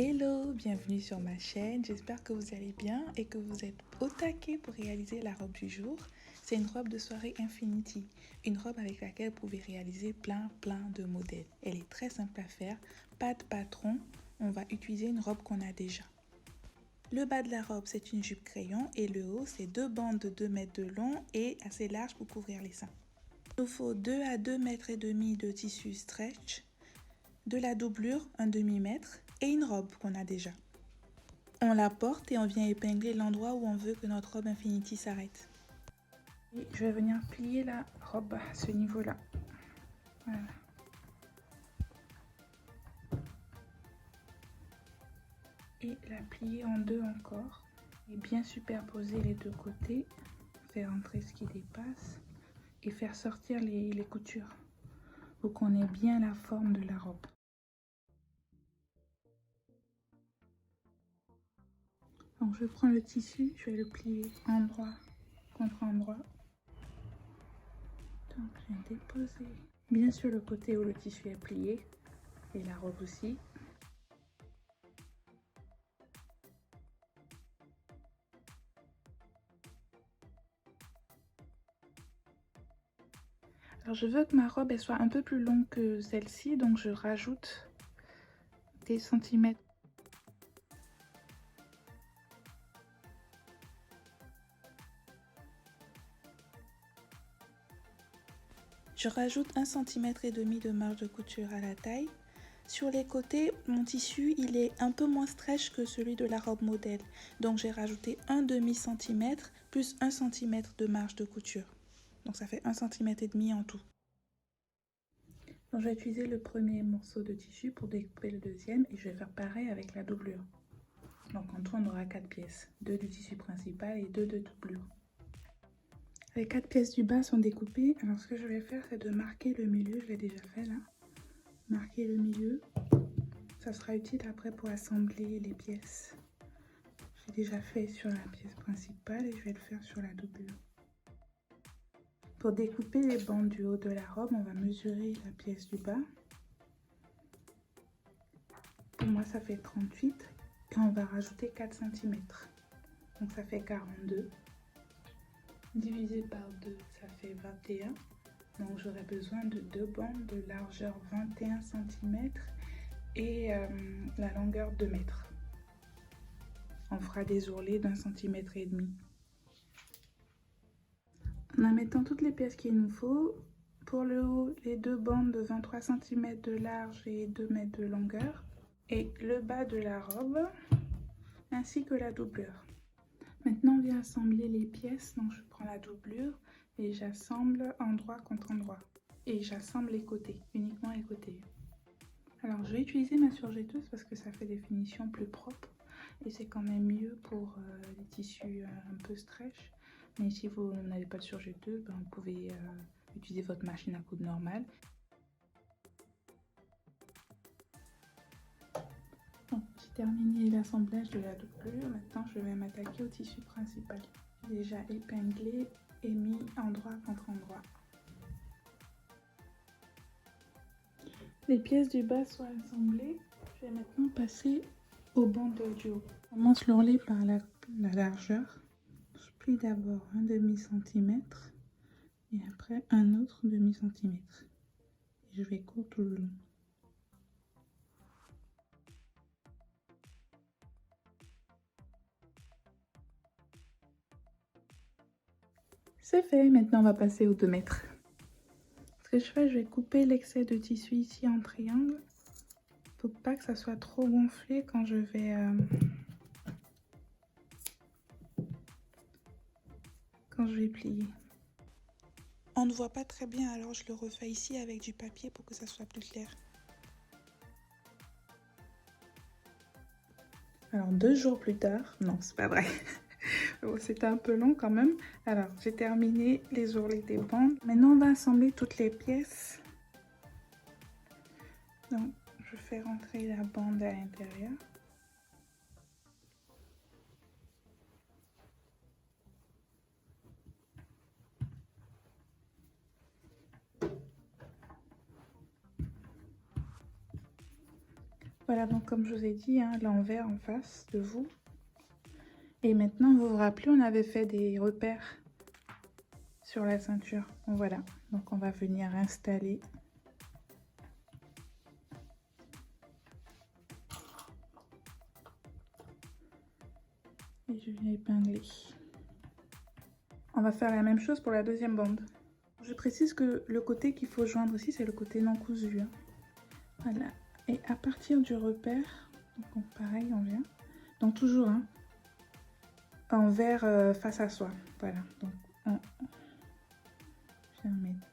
Hello, bienvenue sur ma chaîne, j'espère que vous allez bien et que vous êtes au taquet pour réaliser la robe du jour. C'est une robe de soirée Infinity, une robe avec laquelle vous pouvez réaliser plein de modèles. Elle est très simple à faire, pas de patron, on va utiliser une robe qu'on a déjà. Le bas de la robe c'est une jupe crayon et le haut c'est deux bandes de 2 mètres de long et assez large pour couvrir les seins. Il nous faut 2 à 2 mètres et demi de tissu stretch, de la doublure, un demi-mètre et une robe qu'on a déjà. On la porte et on vient épingler l'endroit où on veut que notre robe Infinity s'arrête. Et je vais venir plier la robe à ce niveau-là. Voilà. Et la plier en deux encore. Et bien superposer les deux côtés. Faire entrer ce qui dépasse. Et faire sortir les coutures. Pour qu'on ait bien la forme de la robe. Donc je prends le tissu, je vais le plier endroit contre endroit. Donc je viens déposer bien sur le côté où le tissu est plié et la robe aussi. Alors je veux que ma robe elle soit un peu plus longue que celle-ci, donc je rajoute des centimètres. Je rajoute 1,5 cm de marge de couture à la taille. Sur les côtés, mon tissu il est un peu moins stretch que celui de la robe modèle. Donc j'ai rajouté un demi-centimètre plus 1 cm de marge de couture. Donc ça fait 1,5 cm en tout. Donc je vais utiliser le premier morceau de tissu pour découper le deuxième et je vais faire pareil avec la doublure. Donc en tout on aura 4 pièces, 2 du tissu principal et 2 de doublure. Les 4 pièces du bas sont découpées. Alors ce que je vais faire c'est de marquer le milieu, je l'ai déjà fait là. Marquer le milieu, ça sera utile après pour assembler les pièces. J'ai déjà fait sur la pièce principale et je vais le faire sur la doublure. Pour découper les bandes du haut de la robe, on va mesurer la pièce du bas. Pour moi ça fait 38 et on va rajouter 4 cm. Donc ça fait 42. Divisé par 2, ça fait 21. Donc j'aurai besoin de 2 bandes de largeur 21 cm et la longueur 2 mètres. On fera des ourlets d'1,5 cm. En mettant toutes les pièces qu'il nous faut, pour le haut, les 2 bandes de 23 cm de large et 2 mètres de longueur, et le bas de la robe, ainsi que la doublure. Maintenant, on vient assembler les pièces. Donc, je prends la doublure et j'assemble endroit contre endroit. Et j'assemble les côtés, uniquement les côtés. Alors, je vais utiliser ma surjetteuse parce que ça fait des finitions plus propres. Et c'est quand même mieux pour les tissus un peu stretch. Mais si vous n'avez pas de surjetteuse, ben, vous pouvez utiliser votre machine à coudre normale. Donc, j'ai terminé l'assemblage de la doublure. Maintenant, je vais m'attaquer au tissu principal. J'ai déjà épinglé et mis endroit contre endroit. Les pièces du bas sont assemblées. Je vais maintenant passer aux bandes du haut. Je commence l'ourlet par la largeur. Je plie d'abord un demi-centimètre et après un autre demi-centimètre. Je vais coudre tout le long. C'est fait, maintenant on va passer aux 2 mètres. Ce que je fais, je vais couper l'excès de tissu ici en triangle pour pas que ça soit trop gonflé quand je vais plier. On ne voit pas très bien, alors je le refais ici avec du papier pour que ça soit plus clair. Alors 2 jours plus tard, non c'est pas vrai, c'était un peu long quand même. Alors j'ai terminé les ourlets des bandes. Maintenant on va assembler toutes les pièces. Donc je fais rentrer la bande à l'intérieur. Voilà, donc comme je vous ai dit, hein, l'envers en face de vous. Et maintenant, vous vous rappelez, on avait fait des repères sur la ceinture. Donc voilà, donc on va venir installer. Et je viens épingler. On va faire la même chose pour la deuxième bande. Je précise que le côté qu'il faut joindre ici, c'est le côté non cousu. Hein. Voilà. Et à partir du repère, donc pareil, on vient. Donc toujours hein, envers face à soi. Voilà. Donc on vient mettre.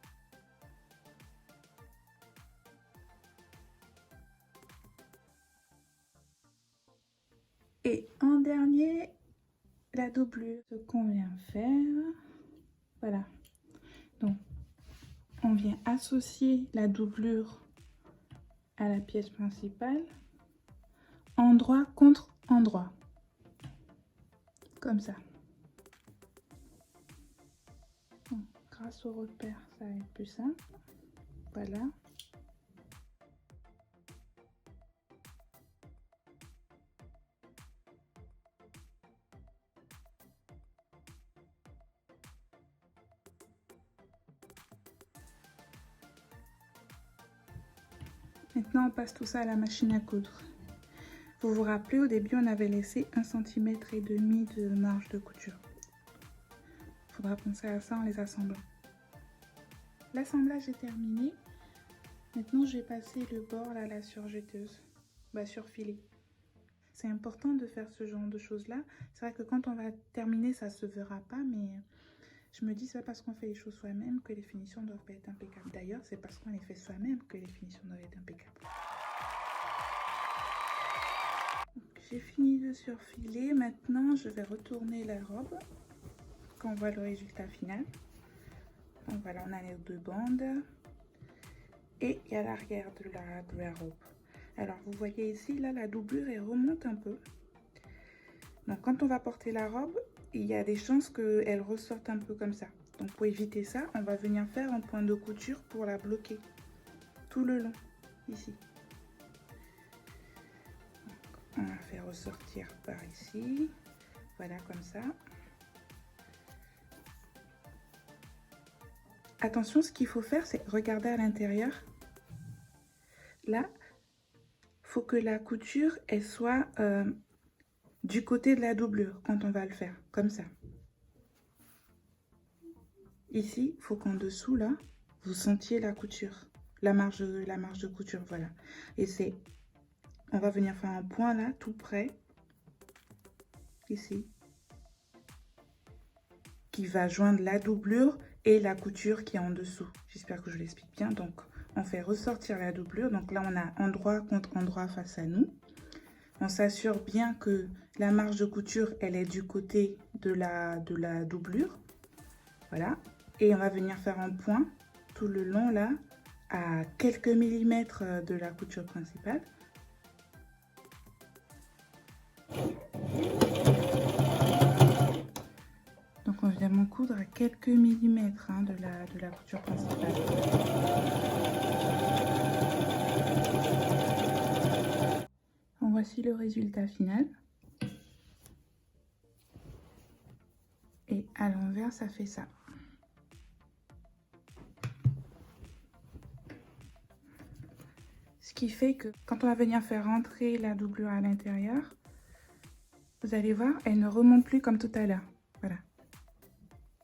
Et en dernier, la doublure. Ce qu'on vient faire, voilà. Donc on vient associer la doublure à la pièce principale, endroit contre endroit, comme ça. Donc, grâce au repère, ça va être plus simple. Voilà. Maintenant, on passe tout ça à la machine à coudre. Vous vous rappelez, au début, on avait laissé 1,5 cm de marge de couture. Il faudra penser à ça en les assemblant. L'assemblage est terminé. Maintenant, je vais passer le bord là, à la surjeteuse, surfiler. C'est important de faire ce genre de choses-là. C'est vrai que quand on va terminer, ça se verra pas, mais je me dis, c'est pas parce qu'on fait les choses soi-même que les finitions doivent pas être impeccables. D'ailleurs, c'est parce qu'on les fait soi-même que les finitions doivent être impeccables. J'ai fini de surfiler. Maintenant, je vais retourner la robe. Qu'on voit le résultat final. Donc voilà, on a les deux bandes. Et il y a l'arrière de la robe. Alors, vous voyez ici, là, la doublure, elle remonte un peu. Donc, quand on va porter la robe, il y a des chances qu'elle ressorte un peu comme ça. Donc, pour éviter ça, on va venir faire un point de couture pour la bloquer tout le long, ici. Donc, on va faire ressortir par ici. Voilà, comme ça. Attention, ce qu'il faut faire, c'est regarder à l'intérieur. Là, faut que la couture, elle soit du côté de la doublure quand on va le faire, comme ça. Ici, il faut qu'en dessous, là, vous sentiez la couture, la marge de couture, voilà. Et c'est, on va venir faire un point là, tout près, ici, qui va joindre la doublure et la couture qui est en dessous. J'espère que je l'explique bien. Donc, on fait ressortir la doublure. Donc là, on a endroit contre endroit face à nous. On s'assure bien que la marge de couture, elle est du côté de la doublure. Voilà. Et on va venir faire un point tout le long là, à quelques millimètres de la couture principale. Donc on vient m'en coudre à quelques millimètres hein, de la couture principale. Donc voici le résultat final. Et à l'envers, ça fait ça. Ce qui fait que quand on va venir faire rentrer la doublure à l'intérieur, vous allez voir, elle ne remonte plus comme tout à l'heure. Voilà.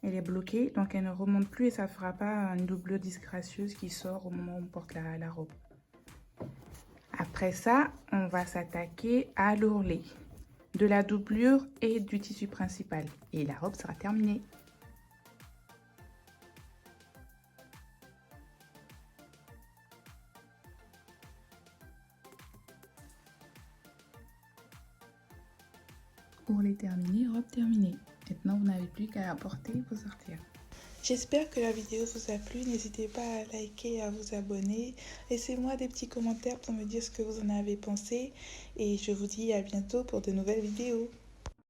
Elle est bloquée, donc elle ne remonte plus et ça ne fera pas une doublure disgracieuse qui sort au moment où on porte la robe. Après ça, on va s'attaquer à l'ourlet de la doublure et du tissu principal. Et la robe sera terminée. Ourlet terminé, robe terminée. Maintenant, vous n'avez plus qu'à la porter et vous sortir. J'espère que la vidéo vous a plu. N'hésitez pas à liker et à vous abonner. Laissez-moi des petits commentaires pour me dire ce que vous en avez pensé. Et je vous dis à bientôt pour de nouvelles vidéos.